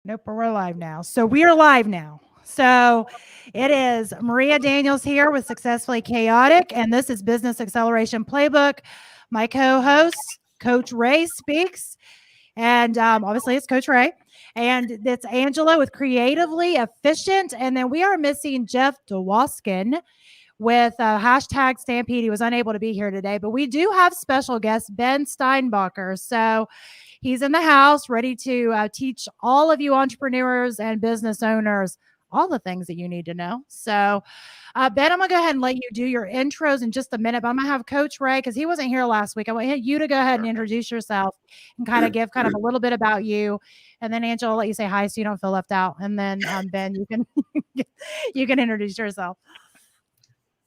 Nope, we're live now. So we are live now. So it is Maria Daniels here with Successfully Chaotic, and this is Business Acceleration Playbook. My co-host, Coach Ray, speaks, and obviously it's Coach Ray, and it's Angela with Creatively Efficient, and then we are missing Jeff DeWaskin with hashtag Stampede. He was unable to be here today, but we do have special guest Ben Steinbacher. So he's in the house ready to teach all of you entrepreneurs and business owners all the things that you need to know. So, Ben, I'm going to go ahead and let you do your intros in just a minute, but I'm going to have Coach Ray, because he wasn't here last week. I want you to go ahead and introduce yourself and kind of give kind of a little bit about you. And then Angela, I'll let you say hi so you don't feel left out. And then Ben, you can you can introduce yourself.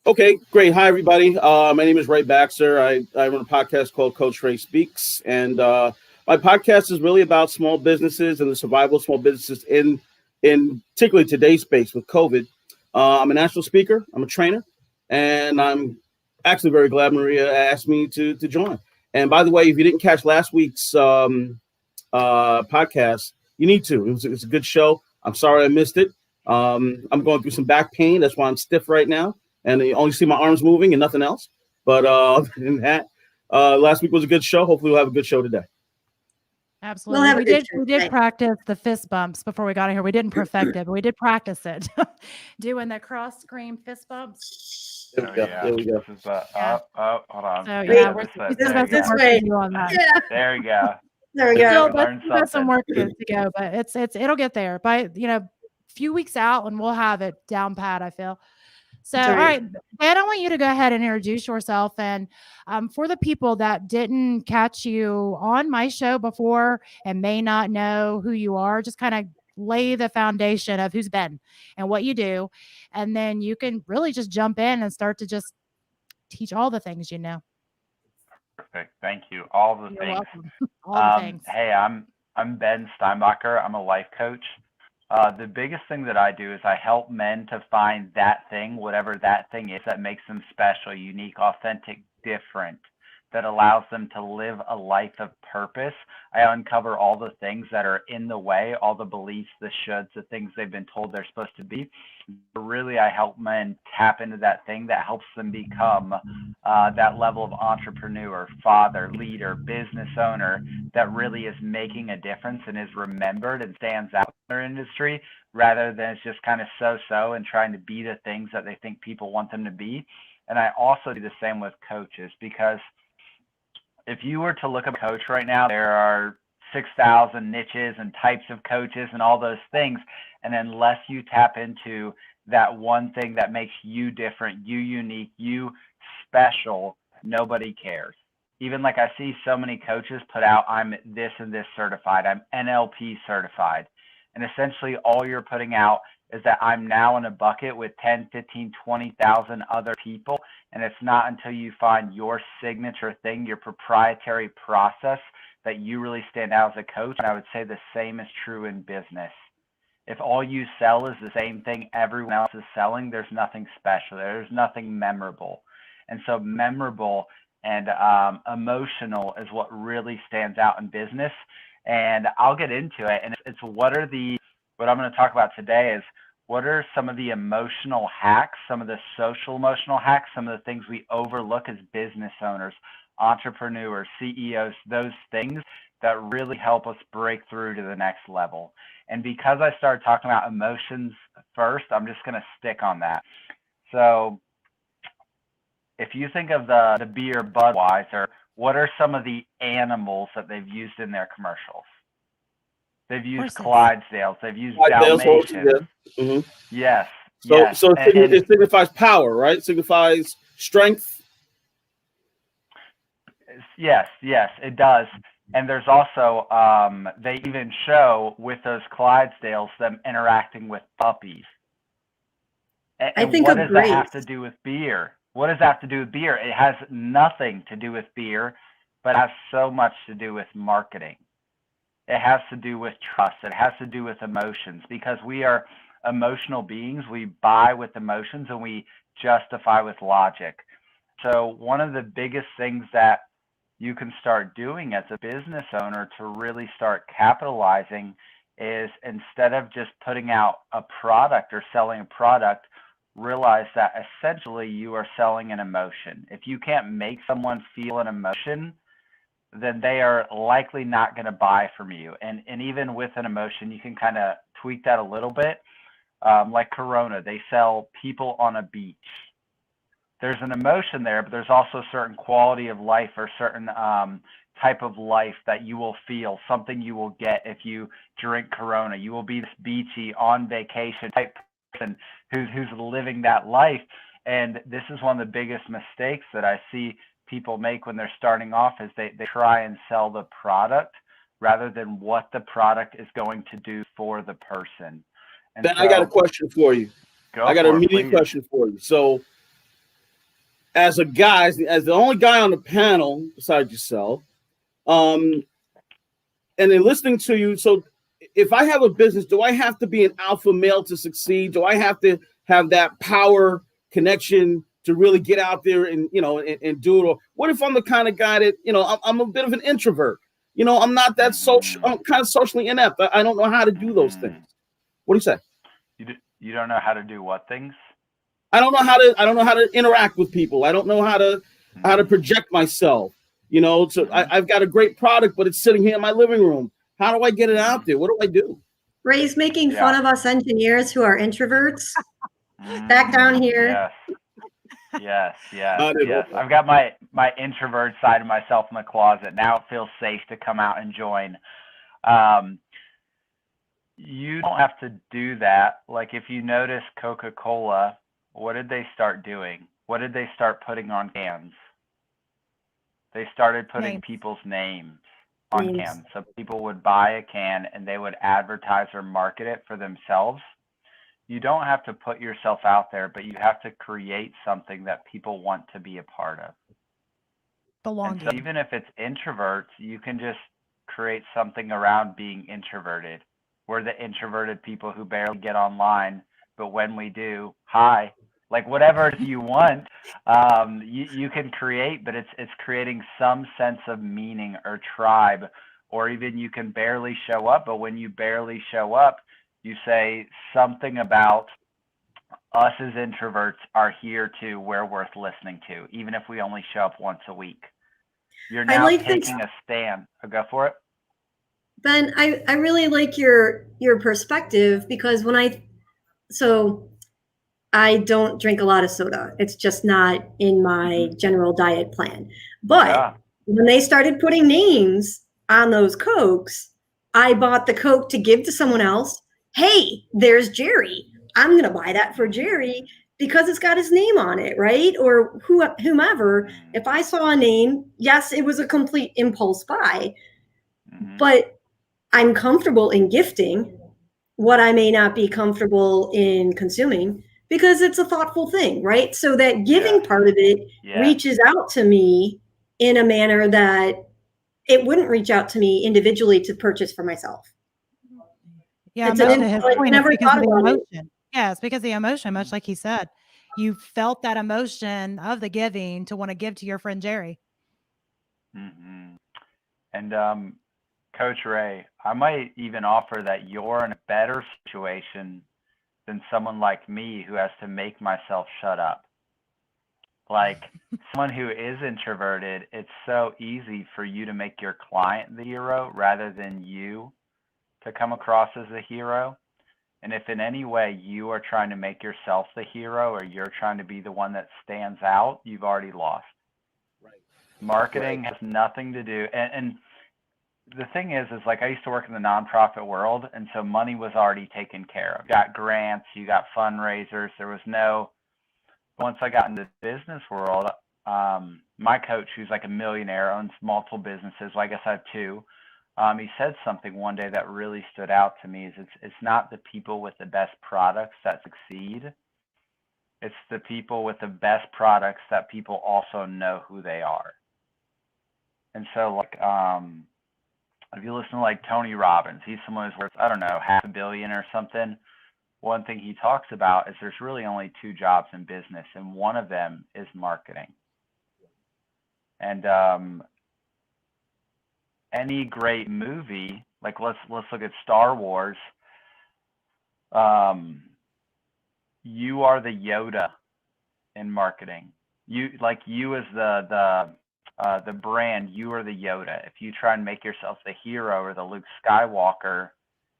Okay, great. Hi, everybody. My name is Ray Baxter. I run a podcast called Coach Ray Speaks, and my podcast is really about small businesses and the survival of small businesses in particularly today's space with COVID. I'm a national speaker. I'm a trainer, and I'm actually very glad Maria asked me to join. And by the way, if you didn't catch last week's podcast, you need to. It was a good show. I'm sorry I missed it. I'm going through some back pain. That's why I'm stiff right now. And you only see my arms moving and nothing else. But other than that, last week was a good show. Hopefully we'll have a good show today. Absolutely. We did practice the fist bumps before we got in here. We didn't perfect it, but we did practice it. Doing the cross screen fist bumps. There we go. Yeah. There we go. This is hold on. So yeah, we're this way on that. There we go. There we go. We've got some work to go, but it'll get there. By a few weeks out, and we'll have it down pat, I feel. So, all right, Ben, I want you to go ahead and introduce yourself. And for the people that didn't catch you on my show before and may not know who you are, just kind of lay the foundation of who's Ben and what you do. And then you can really just jump in and start to just teach all the things you know. Perfect. Thank you. All the You're things. welcome. All the things. Hey, I'm Ben Steinbacher. I'm a life coach. The biggest thing that I do is I help men to find that thing, whatever that thing is, that makes them special, unique, authentic, different, that allows them to live a life of purpose. I uncover all the things that are in the way, all the beliefs, the shoulds, the things they've been told they're supposed to be. Really, I help men tap into that thing that helps them become that level of entrepreneur, father, leader, business owner that really is making a difference and is remembered and stands out in their industry, rather than it's just kind of so-so and trying to be the things that they think people want them to be. And I also do the same with coaches, because if you were to look at a coach right now, there are 6,000 niches and types of coaches and all those things. And unless you tap into that one thing that makes you different, you unique, you special, nobody cares. Even like I see so many coaches put out, I'm this and this certified, I'm NLP certified. And essentially all you're putting out is that I'm now in a bucket with 10, 15, 20,000 other people. And it's not until you find your signature thing, your proprietary process, that you really stand out as a coach. And I would say the same is true in business. If all you sell is the same thing everyone else is selling, there's nothing special. There's nothing memorable. And so memorable and emotional is what really stands out in business. And I'll get into it. And it's what I'm going to talk about today is, what are some of the emotional hacks, some of the social emotional hacks, some of the things we overlook as business owners, entrepreneurs, CEOs, those things that really help us break through to the next level. And because I started talking about emotions first, I'm just going to stick on that. So if you think of the beer Budweiser, what are some of the animals that they've used in their commercials? They've used Clydesdales. They've used Dalmatians. Yeah. Mm-hmm. Yes. So it signifies power, right? It signifies strength. Yes, it does. And there's also, they even show with those Clydesdales them interacting with puppies. And I think what does that have to do with beer? What does that have to do with beer? It has nothing to do with beer, but it has so much to do with marketing. It has to do with trust. It has to do with emotions, because we are emotional beings. We buy with emotions and we justify with logic. So one of the biggest things that you can start doing as a business owner to really start capitalizing is instead of just putting out a product or selling a product, realize that essentially you are selling an emotion. If you can't make someone feel an emotion, then they are likely not going to buy from you. And even with an emotion, you can kind of tweak that a little bit. Like Corona, they sell people on a beach. There's an emotion there, but there's also a certain quality of life or certain type of life that you will feel, something you will get if you drink Corona. You will be this beachy, on vacation type person who's living that life. And this is one of the biggest mistakes that I see people make when they're starting off, is they try and sell the product rather than what the product is going to do for the person. And then I got a question for you. I got an immediate question for you. So, as a guy, as the only guy on the panel besides yourself, and then listening to you, so if I have a business, do I have to be an alpha male to succeed? Do I have to have that power connection to really get out there and, and do it? Or what if I'm the kind of guy that, I'm a bit of an introvert? I'm not that social. I'm kind of socially inept. I don't know how to do those things. What do you say? You don't know how to do what things? I don't know how to interact with people. I don't know how to project myself. So I've got a great product, but it's sitting here in my living room. How do I get it out there? What do I do? Ray's making fun of us engineers who are introverts. Back down here. Yes. I've got my introvert side of myself in the closet. Now it feels safe to come out and join. You don't have to do that. Like, if you notice Coca-Cola, what did they start doing? What did they start putting on cans? They started putting people's names on cans. So people would buy a can and they would advertise or market it for themselves. You don't have to put yourself out there, but you have to create something that people want to be a part of. Belonging. So even if it's introverts, you can just create something around being introverted. We're the introverted people who barely get online, but when we do, hi, like whatever you want, you can create, but it's creating some sense of meaning or tribe, or even you can barely show up, but when you barely show up, you say something about us as introverts are here too, we're worth listening to, even if we only show up once a week. You're now taking a stand. Go for it. Ben, I really like your perspective, because I don't drink a lot of soda. It's just not in my general diet plan. But when they started putting names on those Cokes, I bought the Coke to give to someone else. Hey, there's Jerry. I'm going to buy that for Jerry because it's got his name on it, right? Or whomever. If I saw a name, yes, it was a complete impulse buy, but I'm comfortable in gifting what I may not be comfortable in consuming, because it's a thoughtful thing, right? So that giving part of it reaches out to me in a manner that it wouldn't reach out to me individually to purchase for myself. Yeah, it's because of the emotion. Yeah, it's because of the emotion, much like he said. You felt that emotion of the giving to want to give to your friend Jerry. And Coach Ray, I might even offer that you're in a better situation than someone like me who has to make myself shut up. Like someone who is introverted, it's so easy for you to make your client the hero rather than you to come across as a hero. And if in any way you are trying to make yourself the hero, or you're trying to be the one that stands out, you've already lost. Right. Marketing has nothing to do. And the thing is like I used to work in the nonprofit world, and so money was already taken care of. You got grants, you got fundraisers. There was no. Once I got into the business world, my coach, who's like a millionaire, owns multiple businesses. Well, I guess I have two. He said something one day that really stood out to me. Is it's not the people with the best products that succeed. It's the people with the best products that people also know who they are. And so, like, if you listen to like Tony Robbins, he's someone who's worth, I don't know, $500 million or something. One thing he talks about is there's really only two jobs in business, and one of them is marketing. And any great movie, like let's look at Star Wars. You are the Yoda in marketing. You as the brand, you are the Yoda. If you try and make yourself the hero or the Luke Skywalker,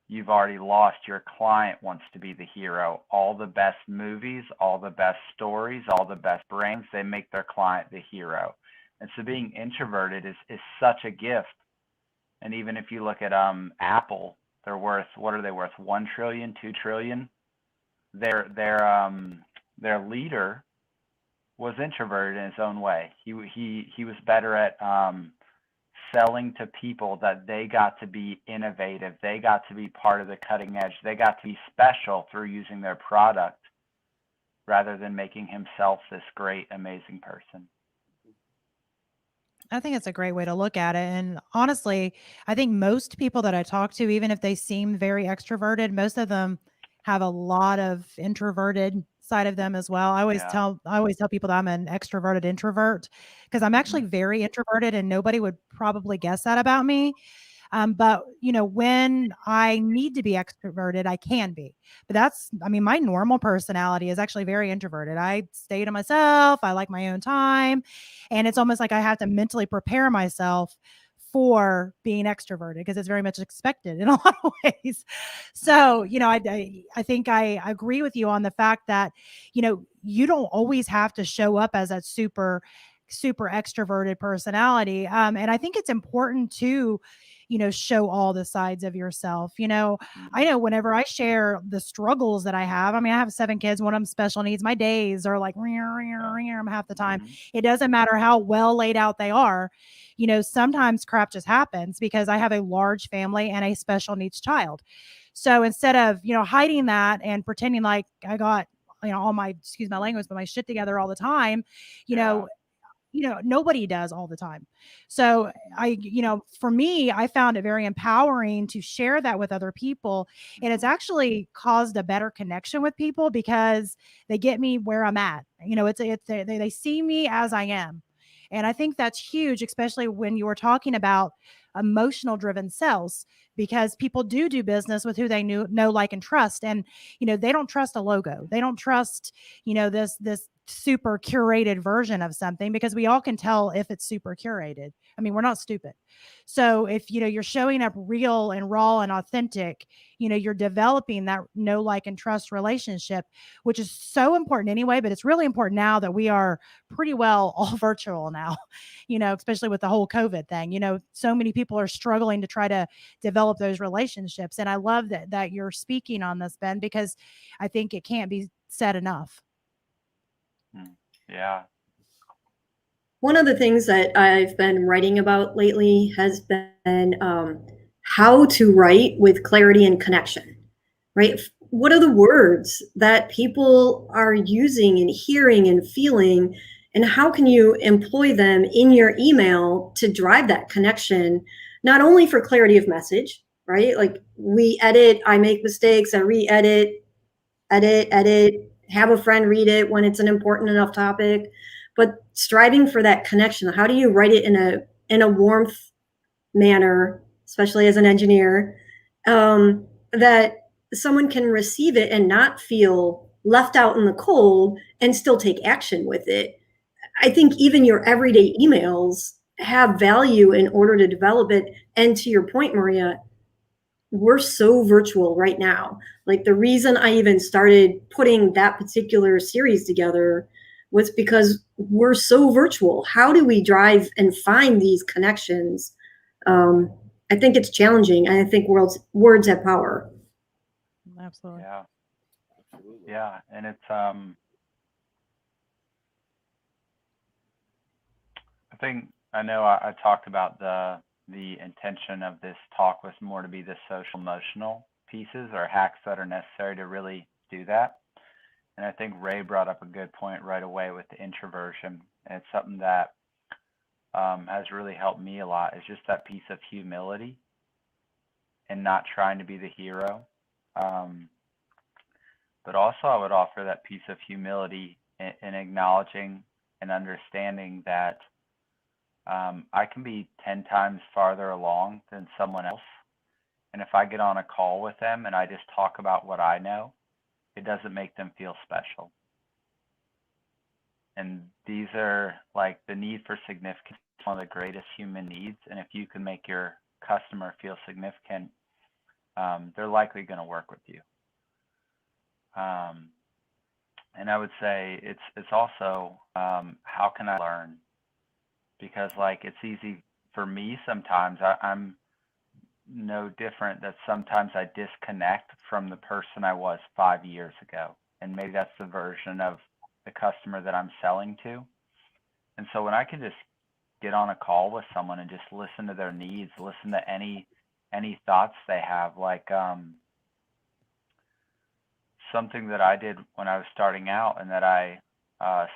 you've already lost. Your client wants to be the hero. All the best movies, all the best stories, all the best brands, they make their client the hero. And so being introverted is such a gift. And even if you look at Apple, they're worth, what are they worth? 1 trillion, 2 trillion. Their leader was introverted in his own way. He was better at selling to people that they got to be innovative, they got to be part of the cutting edge, they got to be special through using their product, rather than making himself this great, amazing person. I think it's a great way to look at it. And honestly, I think most people that I talk to, even if they seem very extroverted, most of them have a lot of introverted side of them as well. I always tell people that I'm an extroverted introvert, because I'm actually very introverted, and nobody would probably guess that about me. But when I need to be extroverted, I can be. But my normal personality is actually very introverted. I stay to myself. I like my own time. And it's almost like I have to mentally prepare myself for being extroverted, because it's very much expected in a lot of ways. So, I think I agree with you on the fact that, you don't always have to show up as that super extroverted personality. And I think it's important to, show all the sides of yourself. I know whenever I share the struggles that I have, I have 7 kids, one of them special needs. My days are like half the time. It doesn't matter how well laid out they are. Sometimes crap just happens because I have a large family and a special needs child. So instead of, hiding that and pretending like I got, all my, excuse my language, but my shit together all the time, nobody does all the time. So for me, I found it very empowering to share that with other people. And it's actually caused a better connection with people, because they get me where I'm at. They see me as I am. And I think that's huge, especially when you were talking about emotional driven sales, because people do business with who they know, like, and trust. And, they don't trust a logo. They don't trust, this super curated version of something, because we all can tell if it's super curated. We're not stupid. So if, you're showing up real and raw and authentic, you're developing that know, like, and trust relationship, which is so important anyway, but it's really important now that we are pretty well all virtual now, especially with the whole COVID thing. So many people are struggling to try to develop those relationships. And I love that you're speaking on this, Ben, because I think it can't be said enough. Yeah. One of the things that I've been writing about lately has been how to write with clarity and connection, right? What are the words that people are using and hearing and feeling, and how can you employ them in your email to drive that connection, not only for clarity of message, right? Like we edit, I make mistakes, I re-edit, edit, have a friend read it when it's an important enough topic, but striving for that connection. How do you write it in a warmth manner, especially as an engineer, that someone can receive it and not feel left out in the cold and still take action with it? I think even your everyday emails have value in order to develop it. And to your point, Maria, we're so virtual right now. Like the reason I even started putting that particular series together was because we're so virtual. How do we drive and find these connections? I think it's challenging. And I think words have power. Absolutely. Yeah. Yeah. And it's, I know I talked about the intention of this talk was more to be the social emotional pieces or hacks that are necessary to really do that. And I think Ray brought up a good point right away with the introversion. And it's something that has really helped me a lot, is just that piece of humility and not trying to be the hero. But also I would offer that piece of humility in acknowledging and understanding that I can be 10 times farther along than someone else. And if I get on a call with them and I just talk about what I know, it doesn't make them feel special. And these are like the need for significance is one of the greatest human needs. And if you can make your customer feel significant, they're likely going to work with you. And I would say it's also how can I learn? Because like it's easy for me sometimes. I'm no different that sometimes I disconnect from the person I was 5 years ago. And maybe that's the version of the customer that I'm selling to. And so when I can just get on a call with someone and just listen to their needs, listen to any thoughts they have, like something that I did when I was starting out and that I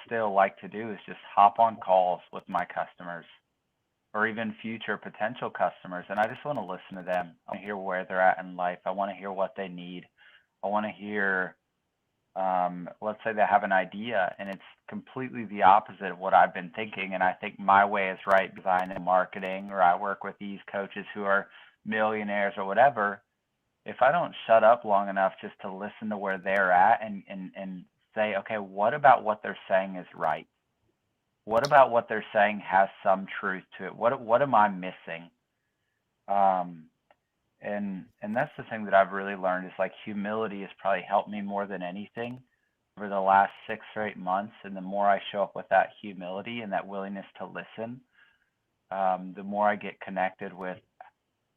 still like to do is just hop on calls with my customers or even future potential customers. And I just want to listen to them. I want to hear where they're at in life. I want to hear what they need. I want to hear, let's say they have an idea and it's completely the opposite of what I've been thinking. And I think my way is right because I know marketing or I work with these coaches who are millionaires or whatever. If I don't shut up long enough just to listen to where they're at and say, okay, what about what they're saying is right? What about what they're saying has some truth to it? What am I missing? And that's the thing that I've really learned is like humility has probably helped me more than anything over the last 6 or 8 months. And the more I show up with that humility and that willingness to listen, the more I get connected with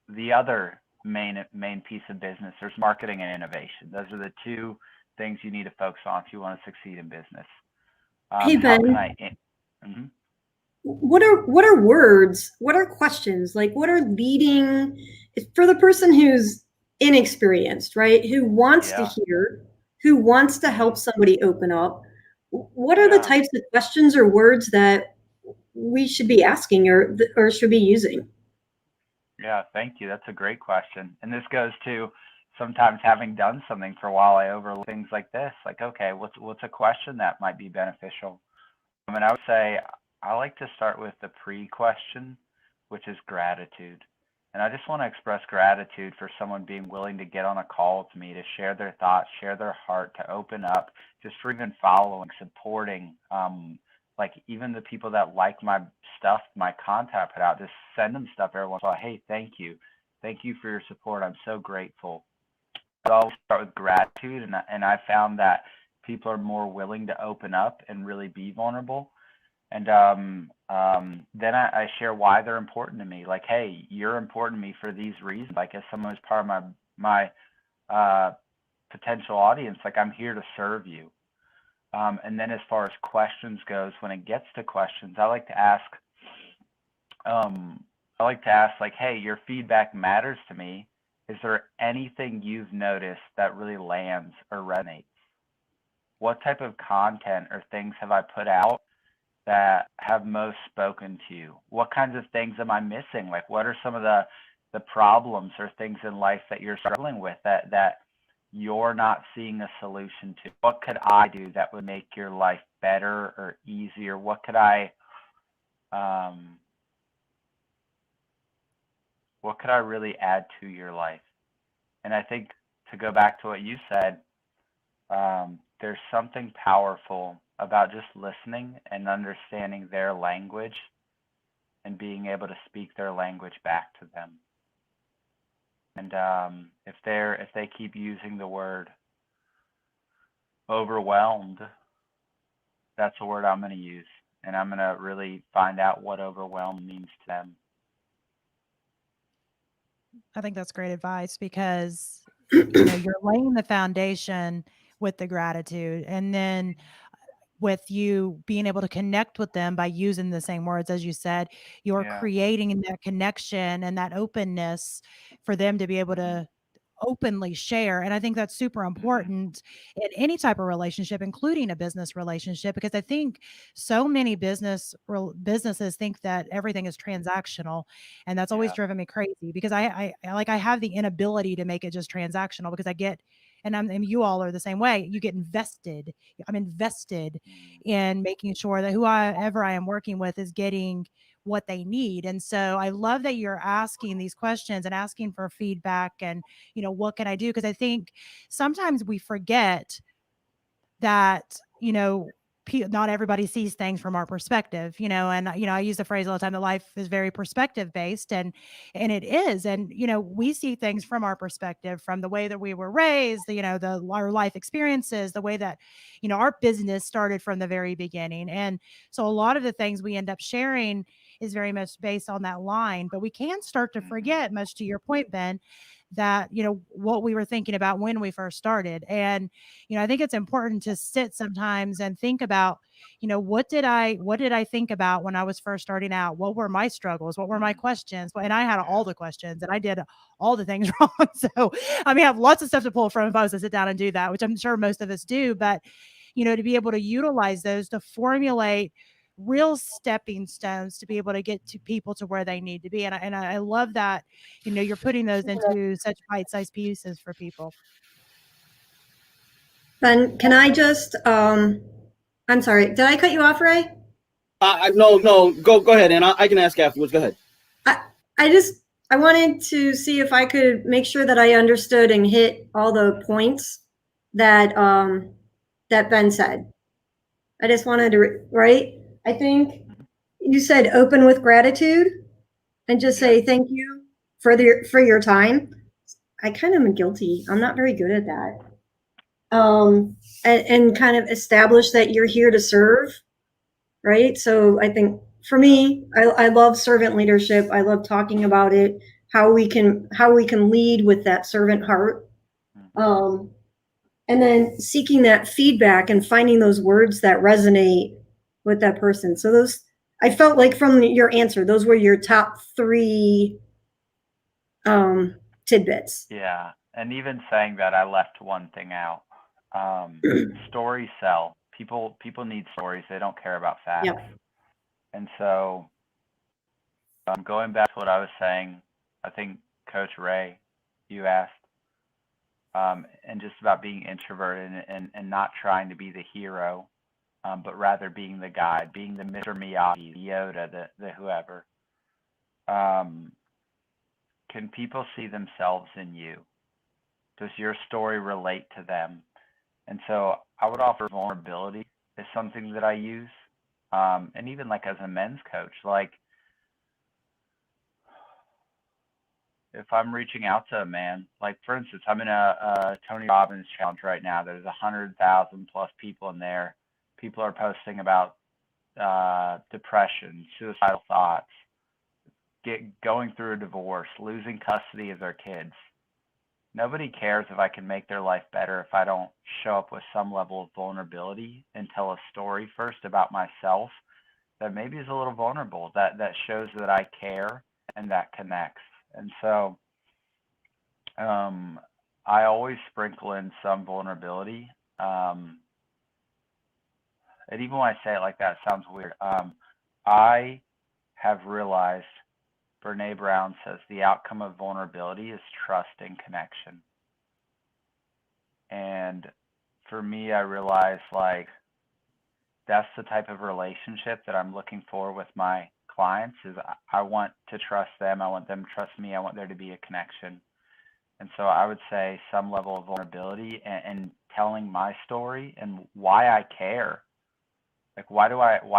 the other main piece of business. There's marketing and innovation. Those are the two things you need to focus on if you want to succeed in business. Hey Ben, what are words? What are questions? Like what are leading for the person who's inexperienced, right? Who wants to hear, who wants to help somebody open up? What are the types of questions or words that we should be asking or should be using? Yeah, thank you. That's a great question. And this goes to sometimes having done something for a while, I overlook things like this. Like, okay, what's a question that might be beneficial? I mean, I would say I like to start with the pre-question, which is gratitude. And I just want to express gratitude for someone being willing to get on a call with me, to share their thoughts, share their heart, to open up, just for even following, supporting, like even the people that like my stuff, my content put out, just send them stuff every once in a while. Hey, thank you. Thank you for your support. I'm so grateful. So I'll start with gratitude. And I found that people are more willing to open up and really be vulnerable. And then I share why they're important to me. Like, hey, you're important to me for these reasons. Like as someone who's part of my potential audience, like I'm here to serve you. And then as far as questions goes, when it gets to questions, I like to ask like, hey, your feedback matters to me. Is there anything you've noticed that really lands or resonates? What type of content or things have I put out that have most spoken to you? What kinds of things am I missing? Like what are some of the problems or things in life that you're struggling with that you're not seeing a solution to? What could I do that would make your life better or easier? What could I really add to your life? And I think to go back to what you said, there's something powerful about just listening and understanding their language and being able to speak their language back to them. And if they keep using the word overwhelmed, that's a word I'm going to use, and I'm going to really find out what overwhelmed means to them. I think that's great advice because you're laying the foundation with the gratitude, and then with you being able to connect with them by using the same words, as you said, you're creating that connection and that openness for them to be able to openly share. And I think that's super important in any type of relationship, including a business relationship, because I think so many businesses think that everything is transactional, and that's always driven me crazy because I have the inability to make it just transactional because I get, and you all are the same way. You get invested. I'm invested in making sure that whoever I am working with is getting what they need. And so I love that you're asking these questions and asking for feedback and, what can I do? Because I think sometimes we forget that, not everybody sees things from our perspective, and, I use the phrase all the time that life is very perspective based, and it is. And, we see things from our perspective, from the way that we were raised, our life experiences, the way that, our business started from the very beginning. And so a lot of the things we end up sharing is very much based on that line, but we can start to forget, much to your point, Ben, that, what we were thinking about when we first started. And, I think it's important to sit sometimes and think about, what did I think about when I was first starting out? What were my struggles? What were my questions? And I had all the questions and I did all the things wrong. So, I have lots of stuff to pull from if I was to sit down and do that, which I'm sure most of us do. But, to be able to utilize those to formulate real stepping stones to be able to get to people to where they need to be. And I love that, you're putting those into such bite-sized pieces for people. Ben, can I just, I'm sorry, did I cut you off, Ray? No, go ahead. And I can ask afterwards. Go ahead. I wanted to see if I could make sure that I understood and hit all the points that, that Ben said. I just wanted to, right? I think you said open with gratitude and just say thank you for your time. I kind of am guilty. I'm not very good at that. And kind of establish that you're here to serve, right? So I think for me, I love servant leadership. I love talking about it, how we can lead with that servant heart. And then seeking that feedback and finding those words that resonate with that person. So those, I felt like from your answer, those were your top 3 tidbits. Yeah. And even saying that, I left one thing out. Stories sell. People need stories. They don't care about facts. Yep. And so going back to what I was saying, I think Coach Ray, you asked, and just about being introverted and not trying to be the hero, but rather being the guide, being the Mr. Miyagi, the Yoda, the whoever. Can people see themselves in you? Does your story relate to them? And so I would offer vulnerability is something that I use. And even like as a men's coach, like if I'm reaching out to a man, like for instance, I'm in a Tony Robbins challenge right now. There's 100,000 plus people in there. People are posting about depression, suicidal thoughts, going through a divorce, losing custody of their kids. Nobody cares if I can make their life better if I don't show up with some level of vulnerability and tell a story first about myself that maybe is a little vulnerable, that shows that I care and that connects. And so I always sprinkle in some vulnerability. And even when I say it like that, it sounds weird. I have realized, Brene Brown says, the outcome of vulnerability is trust and connection. And for me, I realized like that's the type of relationship that I'm looking for with my clients. Is I want to trust them. I want them to trust me. I want there to be a connection. And so I would say some level of vulnerability and telling my story and why I care. Like, why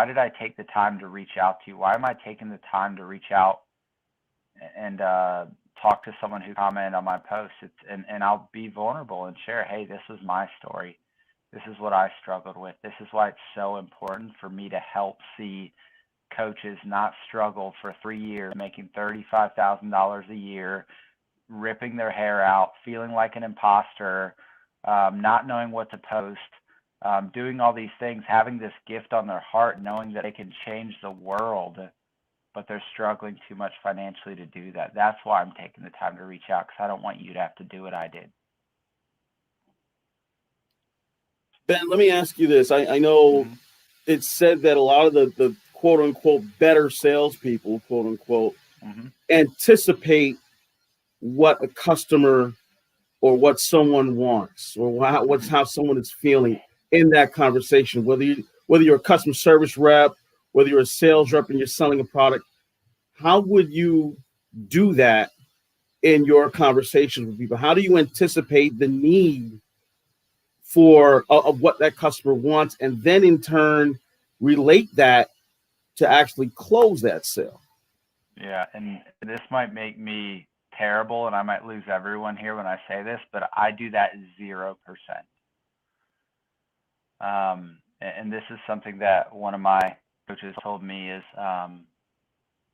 did I take the time to reach out to you? Why am I taking the time to reach out and talk to someone who commented on my post? And I'll be vulnerable and share, hey, this was my story. This is what I struggled with. This is why it's so important for me to help see coaches not struggle for 3 years, making $35,000 a year, ripping their hair out, feeling like an imposter, not knowing what to post, doing all these things, having this gift on their heart, knowing that they can change the world, but they're struggling too much financially to do that. That's why I'm taking the time to reach out, because I don't want you to have to do what I did. Ben, let me ask you this. I know it's said that a lot of the quote unquote better salespeople, quote unquote, anticipate what a customer or what someone wants or how someone is feeling in that conversation, whether you're a customer service rep, whether you're a sales rep and you're selling a product, how would you do that in your conversations with people? How do you anticipate the need for of what that customer wants, and then in turn relate that to actually close that sale? Yeah, and this might make me terrible, and I might lose everyone here when I say this, but I do that 0%. And this is something that one of my coaches told me is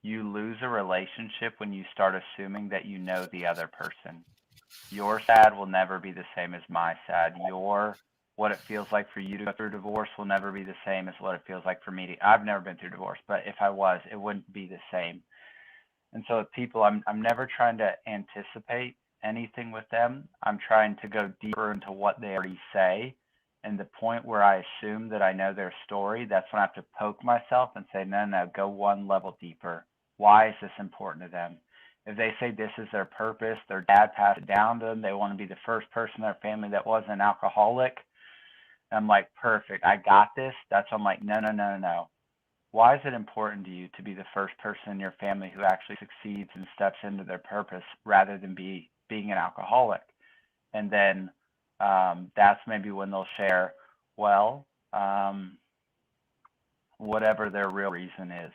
you lose a relationship when you start assuming that you know the other person. Your sad will never be the same as my sad. What it feels like for you to go through divorce will never be the same as what it feels like for me to. I've never been through divorce, but if I was, it wouldn't be the same. And so with people, I'm never trying to anticipate anything with them. I'm trying to go deeper into what they already say. And the point where I assume that I know their story, that's when I have to poke myself and say, no, go one level deeper. Why is this important to them? If they say this is their purpose, their dad passed it down to them, they want to be the first person in their family that wasn't an alcoholic. And I'm like, perfect, I got this. That's when I'm like, no. Why is it important to you to be the first person in your family who actually succeeds and steps into their purpose rather than being an alcoholic? And then that's maybe when they'll share, well, whatever their real reason is.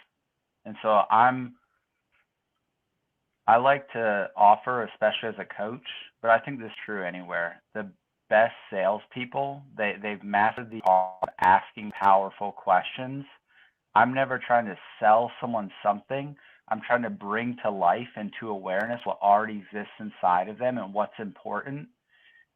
And so I like to offer, especially as a coach, but I think this is true anywhere. The best salespeople, they've mastered the art of asking powerful questions. I'm never trying to sell someone something. I'm trying to bring to life and to awareness what already exists inside of them and what's important.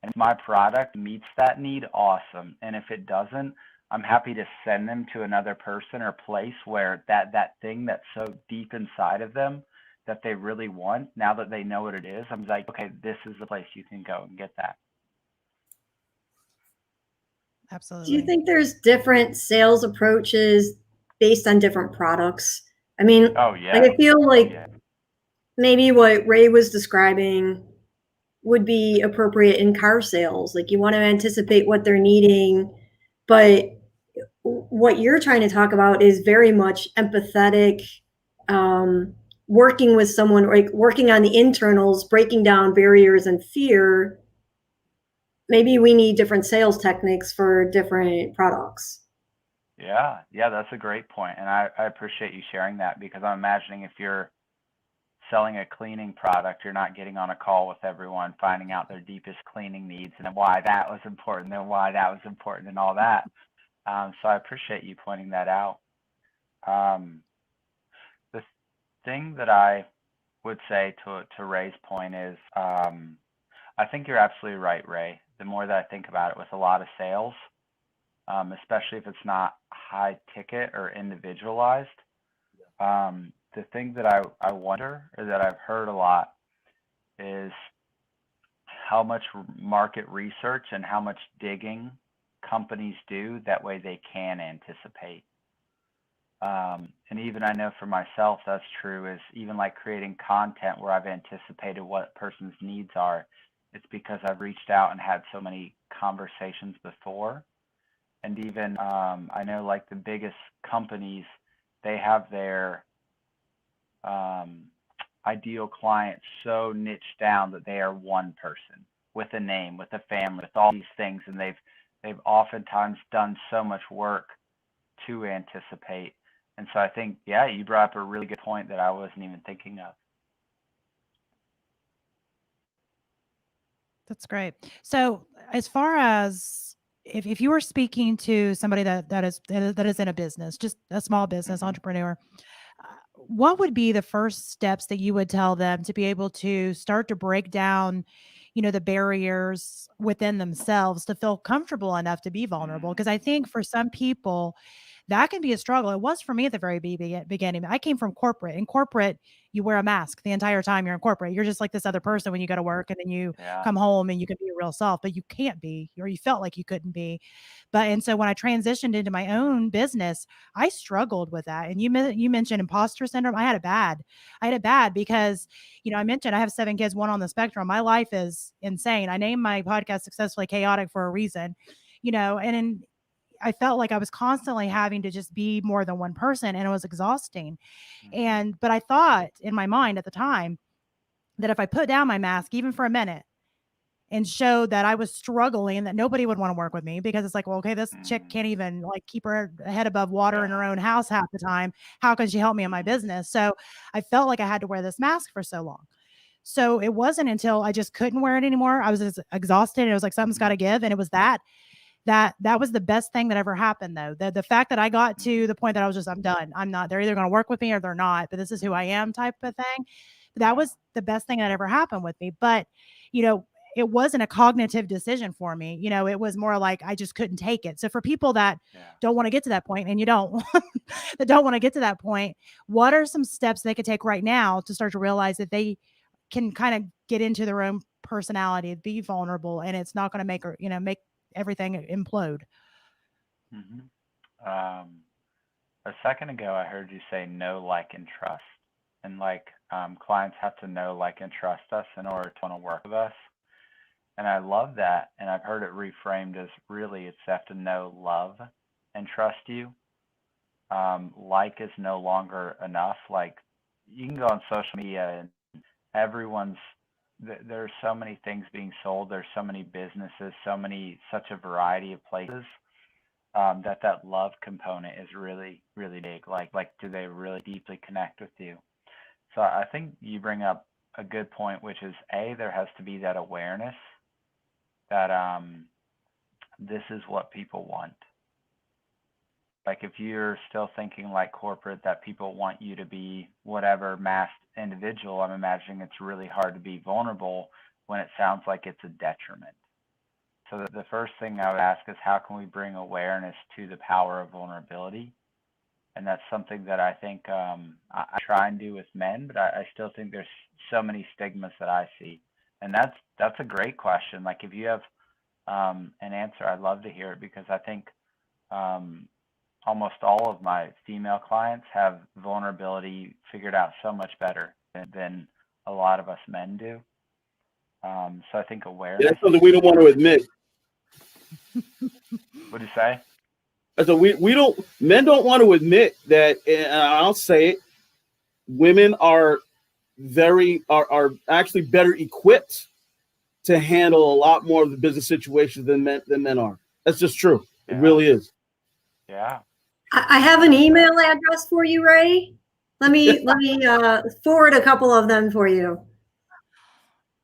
And if my product meets that need, awesome. And if it doesn't, I'm happy to send them to another person or place where that thing that's so deep inside of them that they really want, now that they know what it is, I'm like, okay, this is the place you can go and get that. Absolutely. Do you think there's different sales approaches based on different products? I mean, oh yeah, like I feel like maybe what Ray was describing would be appropriate in car sales. Like you want to anticipate what they're needing, but what you're trying to talk about is very much empathetic, working with someone, like working on the internals, breaking down barriers and fear. Maybe we need different sales techniques for different products. Yeah, that's a great point. And I appreciate you sharing that, because I'm imagining if you're selling a cleaning product, you're not getting on a call with everyone, finding out their deepest cleaning needs and why that was important and why that was important and all that. So I appreciate you pointing that out. The thing that I would say to Ray's point is, I think you're absolutely right, Ray. The more that I think about it with a lot of sales, especially if it's not high ticket or individualized, the thing that I wonder, or that I've heard a lot, is how much market research and how much digging companies do, that way they can anticipate. And even I know for myself that's true, is even like creating content where I've anticipated what a person's needs are. It's because I've reached out and had so many conversations before. And even I know like the biggest companies, they have their ideal client so niched down that they are one person with a name, with a family, with all these things, and they've oftentimes done so much work to anticipate. And so I think, yeah, you brought up a really good point that I wasn't even thinking of. That's great. So as far as if you were speaking to somebody that is in a business, just a small business entrepreneur, what would be the first steps that you would tell them to be able to start to break down, the barriers within themselves to feel comfortable enough to be vulnerable? Because I think for some people, that can be a struggle. It was for me at the very beginning. I came from corporate. In corporate, you wear a mask the entire time you're in corporate. You're just like this other person when you go to work, and then you come home and you can be your real self, but you can't be, or you felt like you couldn't be. And so when I transitioned into my own business, I struggled with that. And you mentioned imposter syndrome. I had it bad because, I mentioned I have 7 kids, 1 on the spectrum. My life is insane. I named my podcast Successfully Chaotic for a reason, and I felt like I was constantly having to just be more than one person, and it was exhausting. But I thought in my mind at the time that if I put down my mask, even for a minute, and showed that I was struggling and that nobody would want to work with me, because it's like, well, okay, this chick can't even like keep her head above water in her own house half the time. How can she help me in my business? So I felt like I had to wear this mask for so long. So it wasn't until I just couldn't wear it anymore. I was just exhausted. It was like, something's got to give. And it was that was the best thing that ever happened, though. The fact that I got to the point that I was just, I'm done. I'm not, they're either going to work with me or they're not, but this is who I am type of thing. That was the best thing that ever happened with me. But, you know, it wasn't a cognitive decision for me. You know, it was more like I just couldn't take it. So for people that don't want to get to that point, and you don't, that don't want to get to that point, what are some steps they could take right now to start to realize that they can kind of get into their own personality, be vulnerable, and it's not going to make, or, you know, make everything implode? A second ago, I heard you say know, like, and trust. And like, clients have to know, like, and trust us in order to want to work with us. And I love that. And I've heard it reframed as really it's have to know, love, and trust you. Like is no longer enough. Like, you can go on social media and there's so many things being sold. There's so many businesses, such a variety of places. That love component is really, really big. Like, do they really deeply connect with you? So I think you bring up a good point, which is there has to be that awareness that this is what people want. Like, if you're still thinking like corporate, that people want you to be whatever masked individual, I'm imagining it's really hard to be vulnerable when it sounds like it's a detriment. So the first thing I would ask is, how can we bring awareness to the power of vulnerability? And that's something that I think I try and do with men, but I still think there's so many stigmas that I see. And that's a great question. Like, if you have an answer, I'd love to hear it, because I think almost all of my female clients have vulnerability figured out so much better than a lot of us men do. So I think awareness. That's something we don't want to admit. What do you say? So men don't want to admit that, and I'll say it, women are actually better equipped to handle a lot more of the business situations than men are. That's just true. It really is. Yeah. I have an email address for you, Ray. Let me forward a couple of them for you.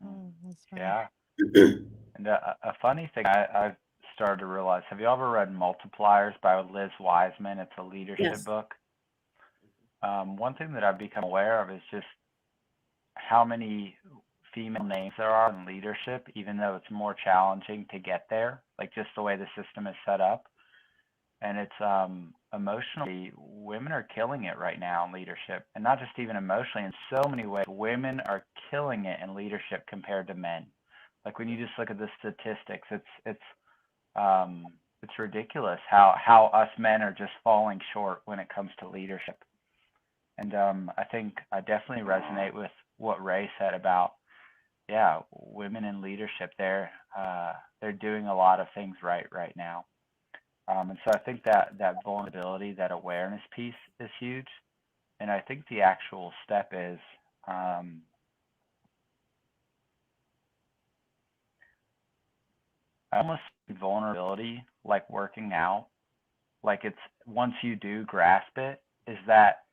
Oh, that's funny. Yeah. And a funny thing I've started to realize, have you ever read Multipliers by Liz Wiseman? It's a leadership book. One thing that I've become aware of is just how many female names there are in leadership, even though it's more challenging to get there, like just the way the system is set up. And it's emotionally, women are killing it right now in leadership, and not just even emotionally. In so many ways, women are killing it in leadership compared to men. Like, when you just look at the statistics, it's ridiculous how us men are just falling short when it comes to leadership. And I think I definitely resonate with what Ray said about, women in leadership. They're doing a lot of things right now. And so I think that vulnerability, that awareness piece is huge. And I think the actual step is I almost see vulnerability like working out. Like, it's once you do grasp it, is that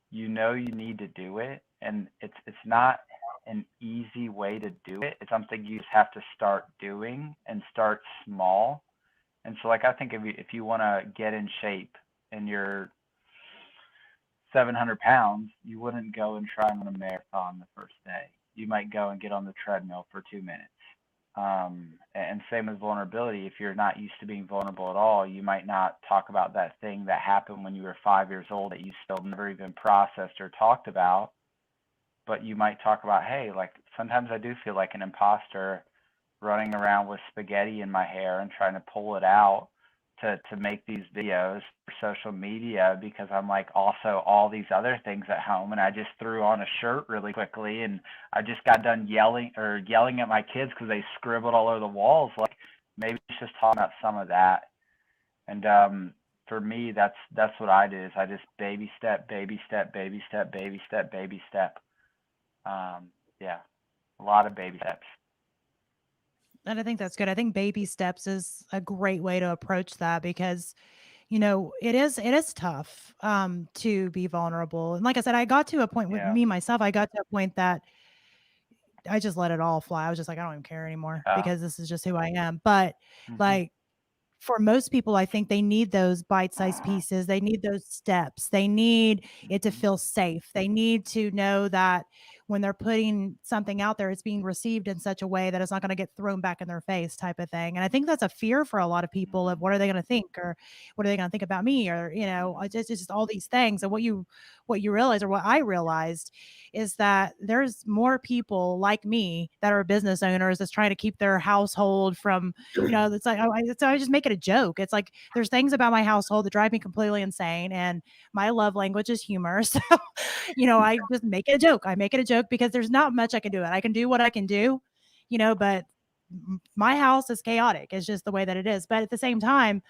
you need to do it, and it's not an easy way to do it. It's something you just have to start doing and start small. And so, like, I think if you want to get in shape and you're 700 pounds, you wouldn't go and try and run a marathon the first day. You might go and get on the treadmill for 2 minutes. And same with vulnerability. If you're not used to being vulnerable at all, you might not talk about that thing that happened when you were 5 years old that you still never even processed or talked about. But you might talk about, hey, like, sometimes I do feel like an imposter running around with spaghetti in my hair and trying to pull it out to make these videos for social media, because I'm like also all these other things at home, and I just threw on a shirt really quickly, and I just got done yelling at my kids because they scribbled all over the walls. Like, maybe it's just talking about some of that. And for me, that's what I do. Is I just baby step, baby step, baby step, baby step, baby step. Yeah, a lot of baby steps. And I think that's good. I think baby steps is a great way to approach that because, you know, it is tough to be vulnerable. And like I said, I got to a point with Yeah. me myself, I got to a point that I just let it all fly. I was just like, I don't even care anymore Yeah. because this is just who I am. But Mhm. like for most people, I think they need those bite-sized pieces. They need those steps. They need it to Mhm. feel safe. They need to know that when they're putting something out there, it's being received in such a way that it's not going to get thrown back in their face type of thing. And I think that's a fear for a lot of people of what are they going to think or what are they going to think about me or, you know, it's just all these things. And what you realize or what I realized is that there's more people like me that are business owners that's trying to keep their household from, you know, it's like, I just make it a joke. It's like, there's things about my household that drive me completely insane. And my love language is humor. So, you know, I just make it a joke. I make it a joke because there's not much I can do. I can do what I can do, you know, but my house is chaotic. It's just the way that it is. But at the same time,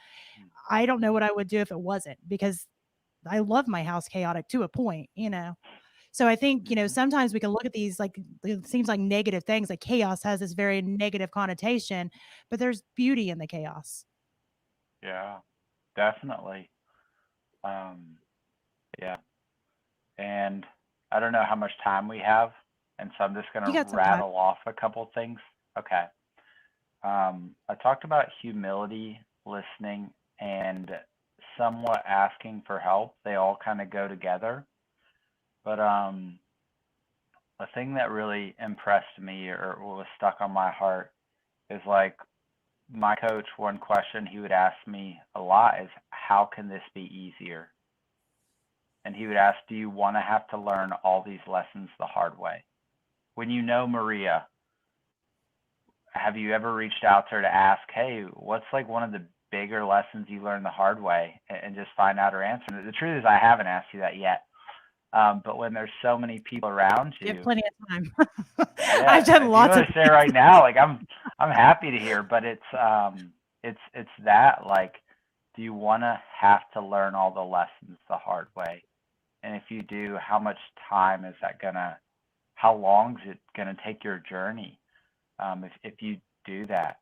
I don't know what I would do if it wasn't because I love my house chaotic to a point, you know. So I think, you know, sometimes we can look at these like it seems like negative things, like chaos has this very negative connotation, but there's beauty in the chaos. Yeah, definitely. Yeah. And I don't know how much time we have, and so I'm just going You to got some time. rattle off a couple things. Okay. I talked about humility, listening, and somewhat asking for help. They all kind of go together. But a thing that really impressed me or was stuck on my heart is like my coach, one question he would ask me a lot is, how can this be easier? And he would ask, do you want to have to learn all these lessons the hard way? When you know Maria, have you ever reached out to her to ask, hey, what's like one of the bigger lessons you learned the hard way, and just find out her answer? The truth is I haven't asked you that yet. But when there's so many people around You have you, plenty of time. yeah, I've done if you lots want of to share right now, like I'm happy to hear, but it's that, like, do you want to have to learn all the lessons the hard way? And if you do, how much time is that how long is it gonna take your journey, if you do that?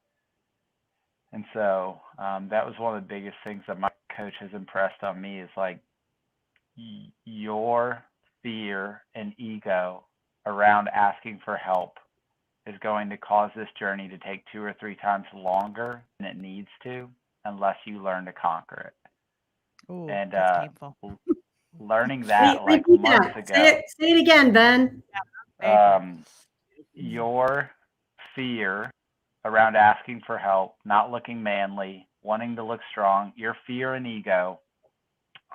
And so that was one of the biggest things that my coach has impressed on me is like your fear and ego around asking for help is going to cause this journey to take 2 or 3 times longer than it needs to unless you learn to conquer it. Ooh, And that's painful. learning that like Repeat months that. ago, Say it again, Ben. Painful. your fear around asking for help, not looking manly, wanting to look strong, your fear and ego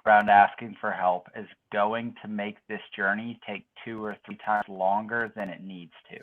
around asking for help is going to make this journey take 2 or 3 times longer than it needs to.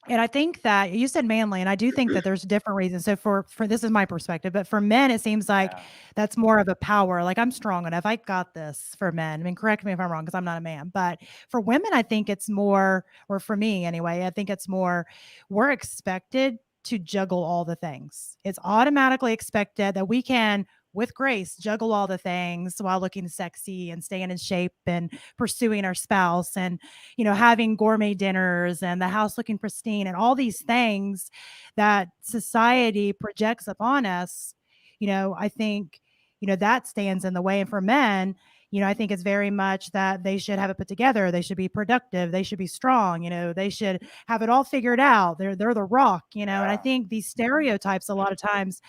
And I think that you said manly, and I do think that there's different reasons. So for this is my perspective, but for men, it seems like Yeah. that's more of a power. Like I'm strong enough. I got this for men. I mean, correct me if I'm wrong, because I'm not a man. But for women, I think it's more, or for me anyway, I think it's more, we're expected to juggle all the things. It's automatically expected that we can, with grace, juggle all the things while looking sexy and staying in shape and pursuing our spouse and, you know, having gourmet dinners and the house looking pristine and all these things that society projects upon us. You know, I think, you know, that stands in the way. And for men, you know, I think it's very much that they should have it put together. They should be productive. They should be strong. You know, they should have it all figured out. They're the rock, you know, and I Yeah. think these stereotypes a lot of times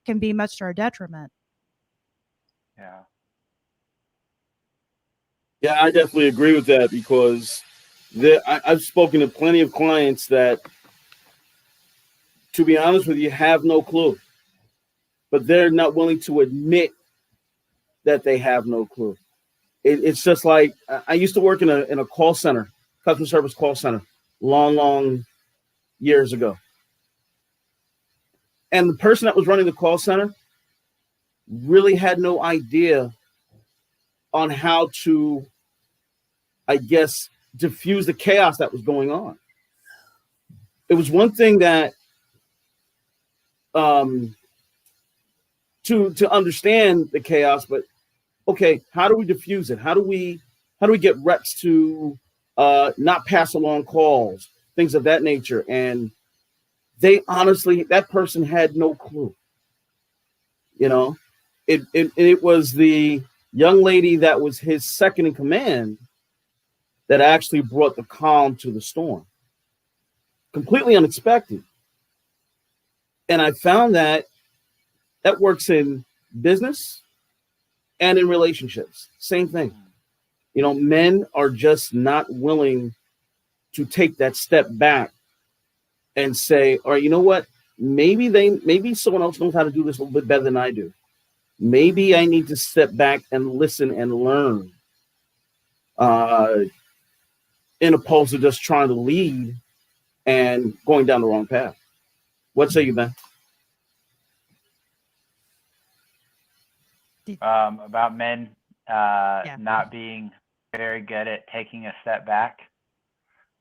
can be much to our detriment. Yeah. Yeah, I definitely agree with that because I've spoken to plenty of clients that, to be honest with you, have no clue, but they're not willing to admit that they have no clue. It's just like I used to work in a call center, customer service call center, long years ago. And the person that was running the call center really had no idea on how to, I guess, diffuse the chaos that was going on. It was one thing that to understand the chaos, but okay, how do we diffuse it? How do we get reps to not pass along calls, things of that nature? And they honestly, that person had no clue. You know, it was the young lady that was his second in command that actually brought the calm to the storm. Completely unexpected. And I found that works in business and in relationships. Same thing. You know, men are just not willing to take that step back and say, all right, you know what? Maybe someone else knows how to do this a little bit better than I do. Maybe I need to step back and listen and learn, in opposed to just trying to lead and going down the wrong path. What say you, Ben? About men not being very good at taking a step back.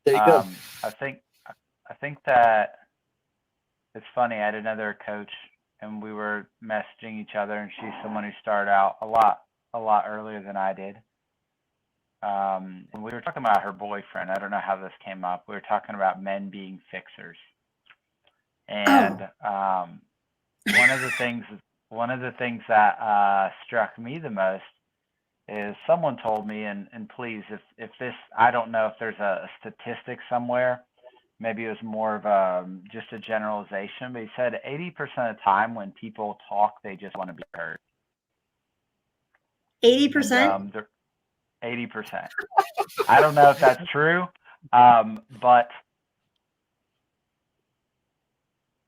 There you go. I think that it's funny. I had another coach, and we were messaging each other, and she's someone who started out a lot earlier than I did. And we were talking about her boyfriend. I don't know how this came up. We were talking about men being fixers, and one of the things that struck me the most is someone told me, and please, if this, I don't know if there's a statistic somewhere, maybe it was more of just a generalization, but he said 80% of the time when people talk, they just want to be heard. 80%? 80%. I don't know if that's true, but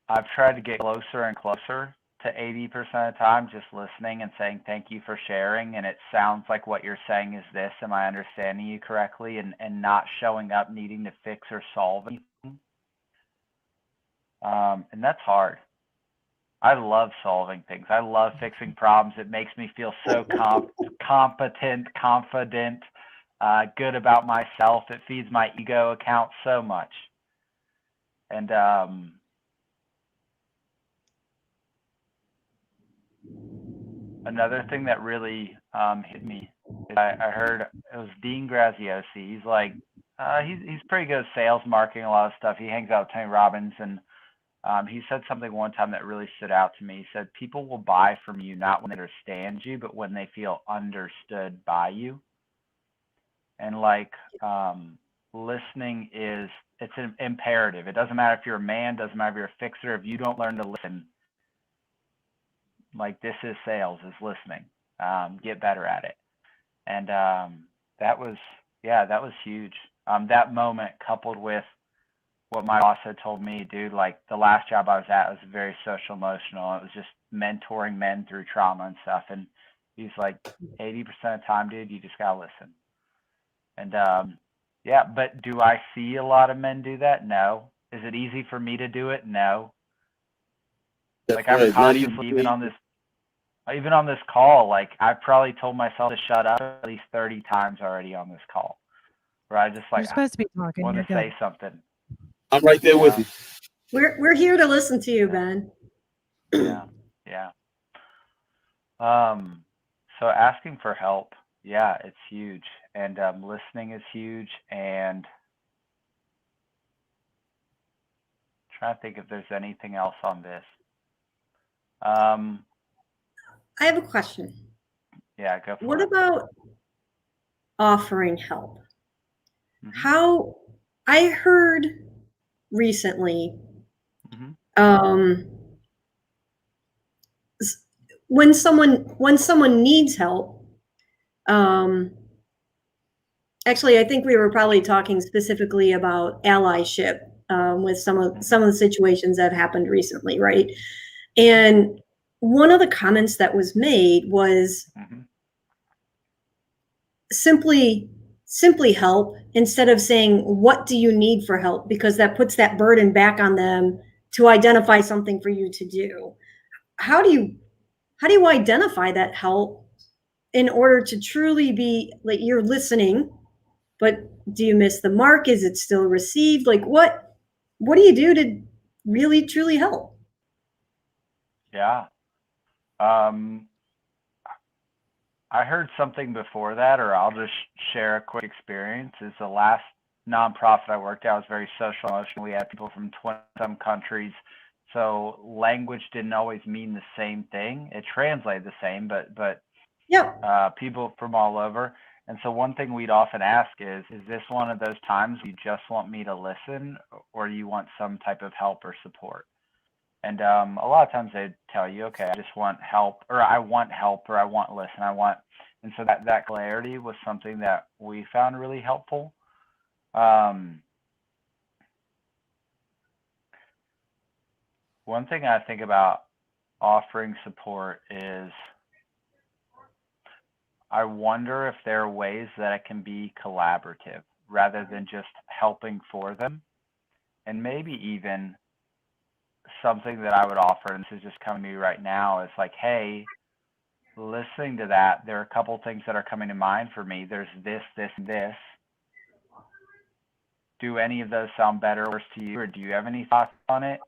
I've tried to get closer and closer to 80% of the time, just listening and saying thank you for sharing, and it sounds like what you're saying is this. Am I understanding you correctly? And not showing up needing to fix or solve anything. And that's hard. I love solving things. I love fixing problems. It makes me feel so competent, confident, good about myself. It feeds my ego account so much. And another thing that really hit me is I heard it was Dean Graziosi. He's like, he's pretty good at sales, marketing, a lot of stuff. He hangs out with Tony Robbins, and he said something one time that really stood out to me. He said, people will buy from you not when they understand you, but when they feel understood by you. And like, listening it's an imperative. It doesn't matter if you're a man, doesn't matter if you're a fixer. If you don't learn to listen, like, this is sales, is listening. Get better at it. And that was huge. That moment, coupled with what my boss had told me, dude, like the last job I was at was very social emotional. It was just mentoring men through trauma and stuff. And he's like, 80% of the time, dude, you just gotta listen. And yeah, but do I see a lot of men do that? No. Is it easy for me to do it? No. Like, I'm consciously, even on this call, like, I probably told myself to shut up at least 30 times already on this call, where I just, like, you're supposed to be talking. want to say something. I'm right there with you. We're here to listen to you, Ben. Yeah. So asking for help, yeah, it's huge, and listening is huge, and trying to think if there's anything else on this. I have a question. Yeah, go for it. What about offering help? Mm-hmm. How I heard recently, when someone needs help, actually, I think we were probably talking specifically about allyship with some of the situations that happened recently, right? And one of the comments that was made was simply help, instead of saying, what do you need for help? Because that puts that burden back on them to identify something for you to do. How do you identify that help in order to truly be, like, you're listening, but do you miss the mark? Is it still received? Like, what do you do to really truly help? Yeah. Um, I heard something before that, or I'll just share a quick experience. Is the last nonprofit I worked at was very social emotional. We had people from 20 some countries, so language didn't always mean the same thing. It translated the same, but Yep. people from all over. And so one thing we'd often ask is this one of those times you just want me to listen, or you want some type of help or support? And a lot of times they'd tell you, okay, I just want help, or I want help, or I want listen, I want. And so that clarity was something that we found really helpful. Um, One thing I think about offering support is I wonder if there are ways that it can be collaborative rather than just helping for them. And maybe even something that I would offer, and this is just coming to me right now, is like, hey, listening to that, there are a couple things that are coming to mind for me. There's this, this, and this. Do any of those sound better or worse to you, or do you have any thoughts on it?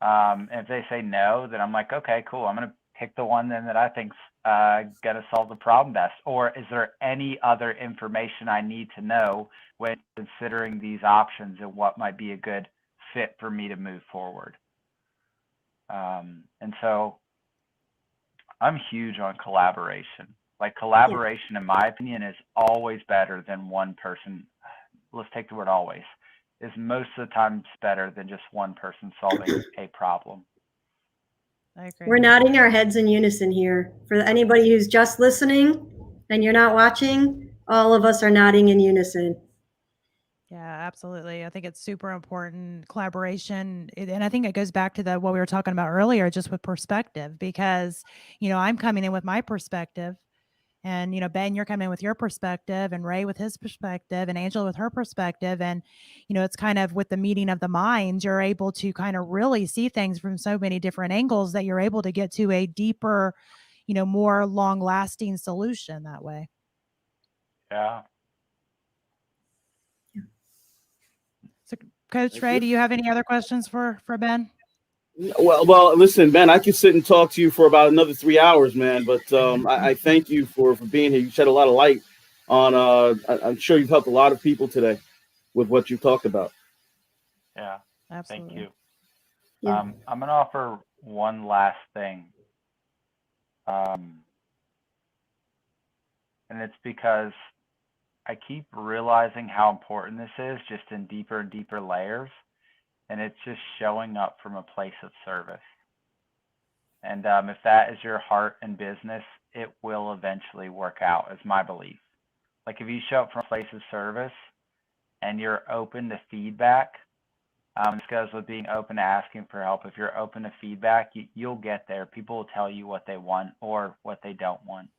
And if they say no, then I'm like, okay, cool. I'm going to pick the one then that I think's going to solve the problem best. Or is there any other information I need to know when considering these options and what might be a good fit for me to move forward? And so I'm huge on collaboration. Like collaboration, in my opinion, is always better than one person. Let's take the word always. Is most of the time better than just one person solving a problem. I agree. We're nodding our heads in unison here. For anybody who's just listening and you're not watching, all of us are nodding in unison. Yeah, absolutely. I think it's super important collaboration. And I think it goes back to what we were talking about earlier, just with perspective, because, I'm coming in with my perspective and, Ben, you're coming in with your perspective and Ray with his perspective and Angela with her perspective. And, it's kind of with the meeting of the minds, you're able to kind of really see things from so many different angles that you're able to get to a deeper, more long lasting solution that way. Yeah. So, Coach Ray, do you have any other questions for Ben? Well, listen, Ben, I could sit and talk to you for about another 3 hours, man. But I thank you for being here. You shed a lot of light on. I'm sure you've helped a lot of people today with what you talked about. Yeah. Absolutely. Thank you. Yeah. I'm going to offer one last thing. And it's because I keep realizing how important this is, just in deeper and deeper layers. And it's just showing up from a place of service. And if that is your heart and business, it will eventually work out, is my belief. Like if you show up from a place of service and you're open to feedback, this goes with being open to asking for help. If you're open to feedback, you'll get there. People will tell you what they want or what they don't want.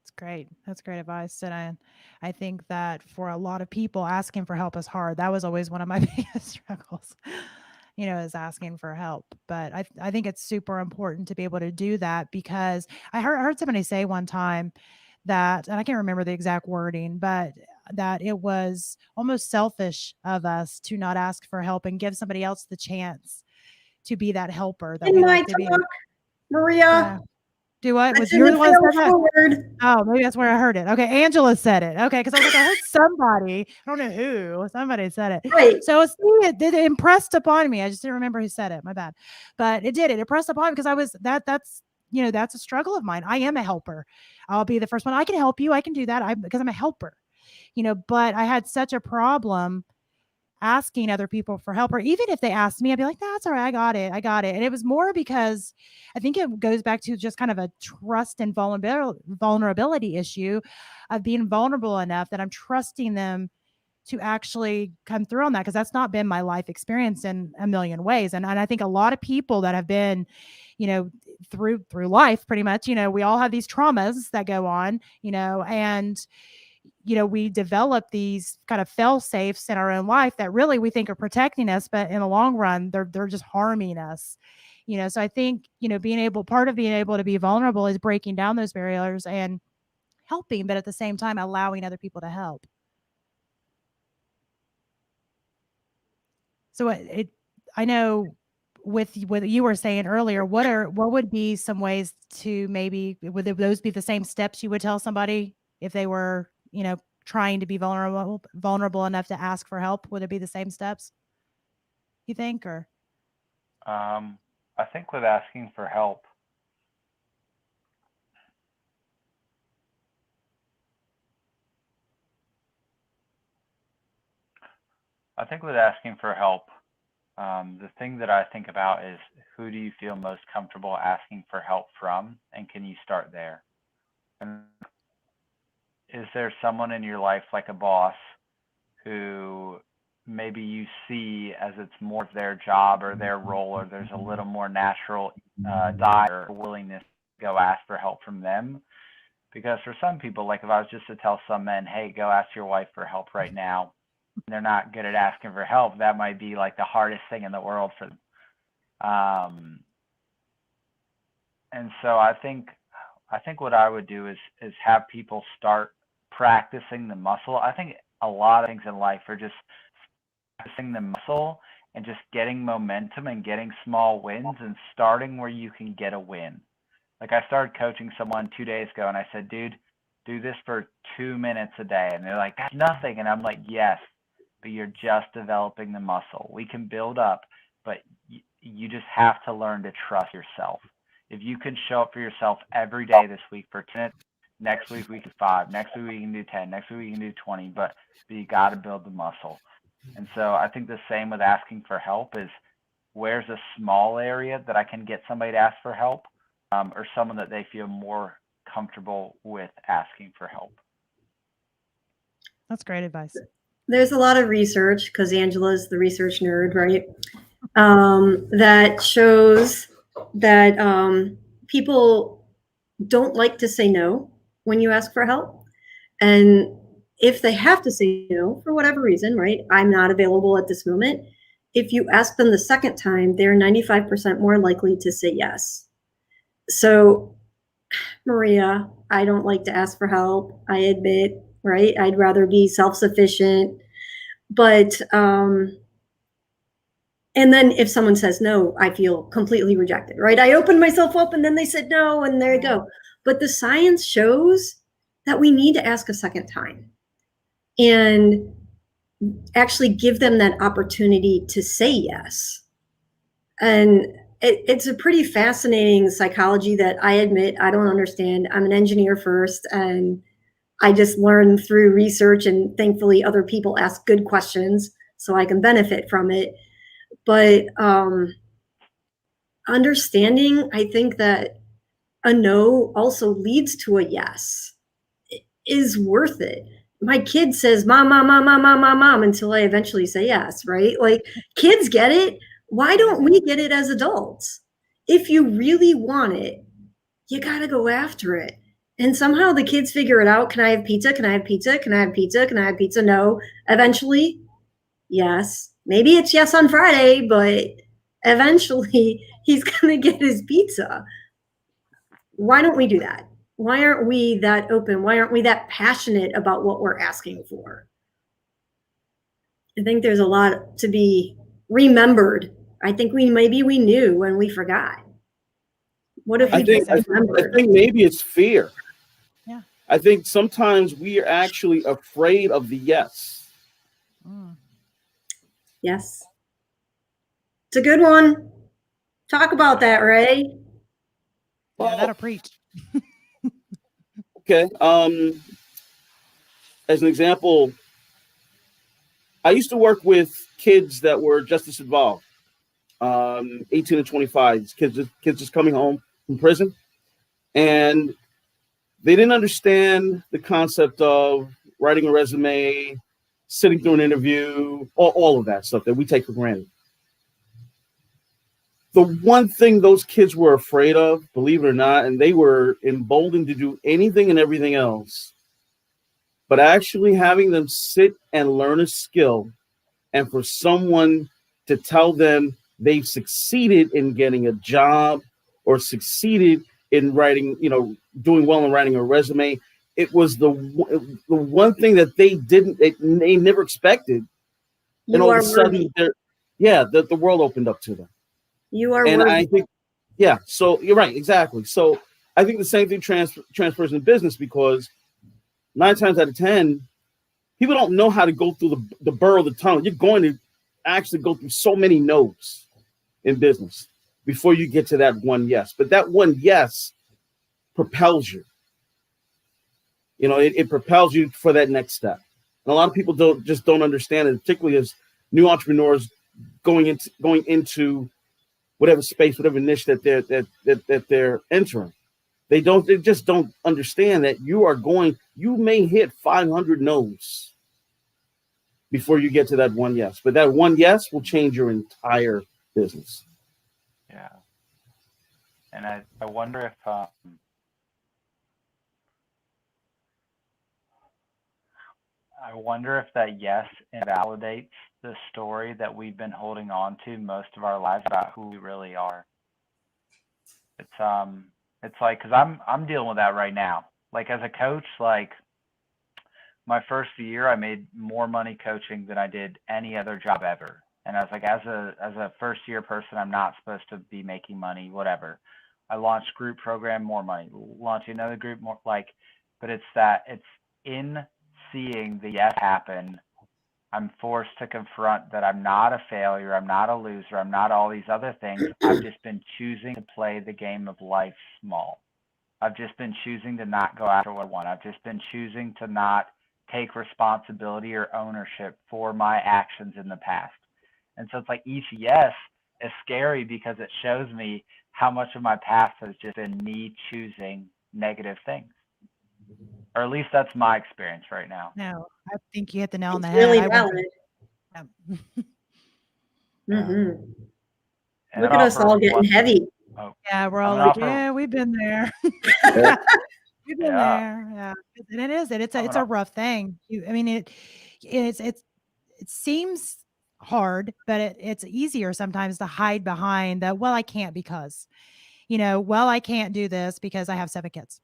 That's great. That's great advice. And I think that for a lot of people, asking for help is hard. That was always one of my biggest struggles, is asking for help. But I think it's super important to be able to do that, because I heard somebody say one time that, and I can't remember the exact wording, but that it was almost selfish of us to not ask for help and give somebody else the chance to be that helper that In we my like to be. talk, Maria. Yeah. Do what? Was That's in you the the one that said that? forward. Oh, maybe that's where I heard it. Okay, Angela said it. Okay, because I was like, I heard somebody. I don't know who. Somebody said it. Right. So it impressed upon me. I just didn't remember who said it. My bad. But it did. It impressed upon me because I was that's that's a struggle of mine. I am a helper. I'll be the first one. I can help you. I can do that. Because I'm a helper. But I had such a problem asking other people for help, or even if they asked me, I'd be like, that's all right. I got it. I got it. And it was more because I think it goes back to just kind of a trust and vulnerability issue of being vulnerable enough that I'm trusting them to actually come through on that. Cause that's not been my life experience in a million ways. And I think a lot of people that have been, through life pretty much, we all have these traumas that go on, and we develop these kind of fail safes in our own life that really we think are protecting us, but in the long run, they're just harming us. So I think, part of being able to be vulnerable is breaking down those barriers and helping, but at the same time, allowing other people to help. So I know with what you were saying earlier, what would be some ways to maybe, would those be the same steps you would tell somebody if they were, trying to be vulnerable enough to ask for help? Would it be the same steps, you think, or? I think with asking for help, the thing that I think about is, who do you feel most comfortable asking for help from, and can you start there? And is there someone in your life, like a boss, who maybe you see as it's more of their job or their role, or there's a little more natural desire or willingness to go ask for help from them? Because for some people, like if I was just to tell some men, hey, go ask your wife for help right now, and they're not good at asking for help, that might be like the hardest thing in the world for them. And so I think what I would do is have people start practicing the muscle. I think a lot of things in life are just practicing the muscle and just getting momentum and getting small wins and starting where you can get a win. Like I started coaching someone 2 days ago, and I said, dude, do this for 2 minutes a day. And they're like, that's nothing. And I'm like, yes, but you're just developing the muscle. We can build up, but you just have to learn to trust yourself. If you can show up for yourself every day this week for 10 minutes, next week we can do 5, next week we can do 10, next week we can do 20, but you got to build the muscle. And so I think the same with asking for help is, where's a small area that I can get somebody to ask for help, or someone that they feel more comfortable with asking for help. That's great advice. There's a lot of research, because Angela's the research nerd, right? That shows that people don't like to say no when you ask for help. And if they have to say no for whatever reason, right? I'm not available at this moment. If you ask them the second time, they're 95% more likely to say yes. So, Maria, I don't like to ask for help. I admit, right? I'd rather be self-sufficient. But, and then if someone says no, I feel completely rejected, right? I opened myself up and then they said no, and there you go. But the science shows that we need to ask a second time and actually give them that opportunity to say yes. And it's a pretty fascinating psychology that I admit I don't understand. I'm an engineer first, and I just learned through research, and thankfully other people ask good questions so I can benefit from it. But understanding, I think that a no also leads to a yes. It is worth it. My kid says, mom, mom, mom, mom, mom, mom, mom, until I eventually say yes, right? Like, kids get it. Why don't we get it as adults? If you really want it, you got to go after it. And somehow the kids figure it out. Can I have pizza? Can I have pizza? Can I have pizza? Can I have pizza? No. Eventually, yes. Maybe it's yes on Friday, but eventually he's going to get his pizza. Why don't we do that? Why aren't we that open? Why aren't we that passionate about what we're asking for? I think there's a lot to be remembered. I think we knew and we forgot. What if we just remembered? I think maybe it's fear. Yeah. I think sometimes we are actually afraid of the yes. Yes. It's a good one. Talk about that, Ray. Yeah, that'll preach. Okay. As an example, I used to work with kids that were justice involved, 18 to 25. Kids just coming home from prison, and they didn't understand the concept of writing a resume, sitting through an interview, all of that stuff that we take for granted. The one thing those kids were afraid of, believe it or not, and they were emboldened to do anything and everything else, but actually having them sit and learn a skill, and for someone to tell them they've succeeded in getting a job or succeeded in writing, doing well in writing a resume, it was the one thing that they never expected. And all of a sudden, the world opened up to them. You are And worthy. I think, yeah, so you're right, exactly. So I think the same thing transfers in business, because 9 times out of 10, people don't know how to go through the burrow of the tunnel. You're going to actually go through so many no's in business before you get to that one yes. But that one yes propels you. You know, it propels you for that next step. And a lot of people don't understand it, particularly as new entrepreneurs going into whatever space, whatever niche that they're entering. They just don't understand that you may hit 500 no's before you get to that one yes. But that one yes will change your entire business. Yeah. And I wonder if that yes invalidates the story that we've been holding on to most of our lives about who we really are. It's like, because I'm dealing with that right now. Like, as a coach, like, my first year I made more money coaching than I did any other job ever. And I was like, as a first year person, I'm not supposed to be making money, whatever. I launched group program, more money. Launching another group, more, like, but it's in seeing the yes happen, I'm forced to confront that I'm not a failure, I'm not a loser, I'm not all these other things. I've just been choosing to play the game of life small. I've just been choosing to not go after what I want. I've just been choosing to not take responsibility or ownership for my actions in the past. And so it's like each yes is scary, because it shows me how much of my past has just been me choosing negative things. Or at least that's my experience right now. No, I think you hit the nail on the It's head. really I went valid. through- Mm-hmm. And Look at us all getting heavy. yeah, we're all I'm like, gonna offer- yeah, we've been there. Yeah. We've been Yeah. there. Yeah. And it is. It's I'm a gonna- rough thing. I mean, it seems hard, but it's easier sometimes to hide behind that. Well, I can't because, well, I can't do this because I have 7 kids.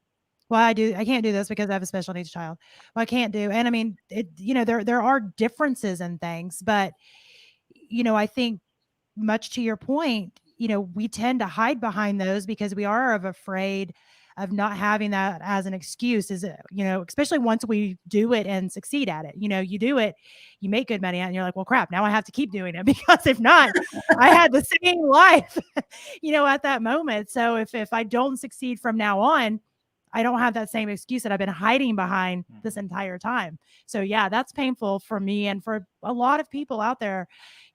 Well, I can't do this because I have a special needs child. Well, I can't do. And I mean, there are differences in things, but, I think, much to your point, we tend to hide behind those because we are afraid of not having that as an excuse. Is it, especially once we do it and succeed at it, you do it, you make good money at it, and you're like, well, crap, now I have to keep doing it, because if not, I had the same life, at that moment. So if I don't succeed from now on, I don't have that same excuse that I've been hiding behind this entire time. So yeah, that's painful for me and for a lot of people out there,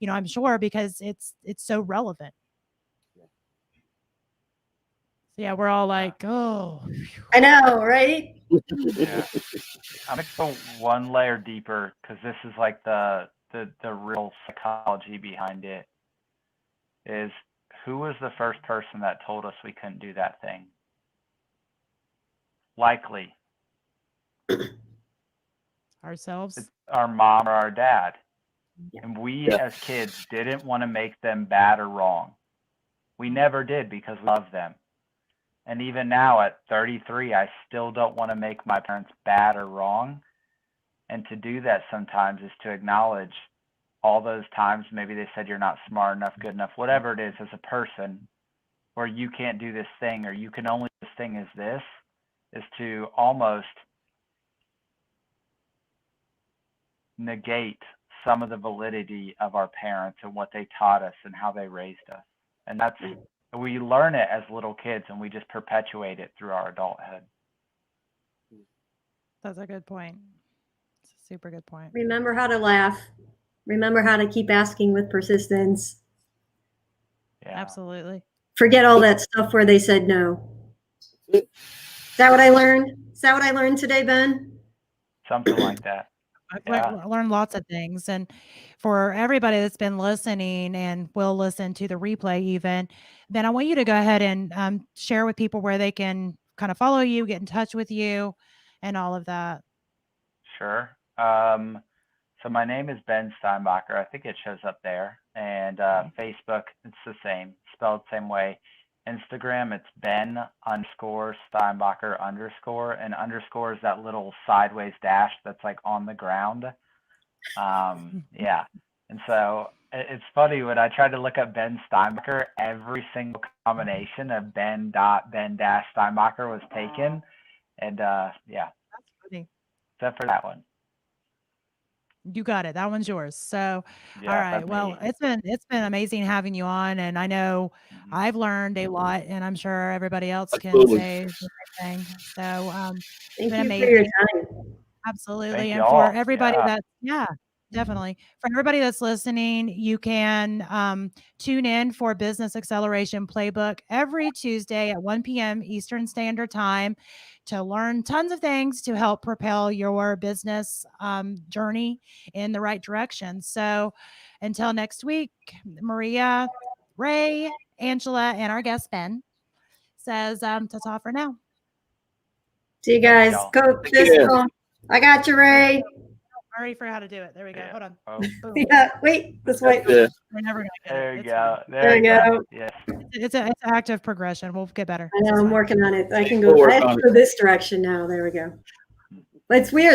I'm sure, because it's so relevant. So yeah, we're all like, oh, I know, right? Yeah. I'm gonna go one layer deeper, because this is like the real psychology behind it. Is, who was the first person that told us we couldn't do that thing? Likely ourselves. it's our mom or our dad. Yeah. And we Yeah. as kids didn't want to make them bad or wrong. We never did, because we love them. And even now at 33, I still don't want to make my parents bad or wrong. And to do that sometimes is to acknowledge all those times maybe they said you're not smart enough, good enough, whatever it is as a person, or you can't do this thing, or you can only do this thing, is to almost negate some of the validity of our parents and what they taught us and how they raised us. And we learn it as little kids, and we just perpetuate it through our adulthood. That's a good point. It's a super good point. Remember how to laugh. Remember how to keep asking with persistence. Yeah. Absolutely. Forget all that stuff where they said no. Is that what I learned? Is that what I learned today, Ben? Something like that. I've learned lots of things. And for everybody that's been listening and will listen to the replay even, Ben, I want you to go ahead and share with people where they can kind of follow you, get in touch with you, and all of that. Sure. So my name is Ben Steinbacher. I think it shows up there. And Facebook, it's the same, spelled the same way. Instagram, it's Ben_Steinbacher_, and underscore is that little sideways dash that's like on the ground. Yeah. And so it's funny when I tried to look up Ben Steinbacher, every single combination of Ben.Ben-Steinbacher was taken. And yeah, That's funny. except for that one. You got it. That one's yours. So, Yeah, all right. that's Well, me. it's been amazing having you on, and I know Mhm. I've learned a lot, and I'm sure everybody else can Absolutely. say the same thing. So, it's Thank been you for your amazing. time. Absolutely. Thank And for y'all. everybody Yeah. that, yeah, definitely. For everybody that's listening, you can tune in for Business Acceleration Playbook every Tuesday at 1 p.m. Eastern Standard Time to learn tons of things to help propel your business journey in the right direction. So until next week, Maria, Ray, Angela, and our guest Ben says ta-ta for now. See you Thanks, guys. y'all. Go Take care. physical. I got you, Ray. I already forgot how to do it. There we go. Yeah. Hold on. Oh, Boom. Yeah, wait, this way. Yeah. We're never gonna get there it. you It's go. fine. There you go. go. Yes. It's an active progression. We'll get better. I know, This is I'm fine. working on it. I can We'll go, work I have on to go this direction now. There we go. But it's weird.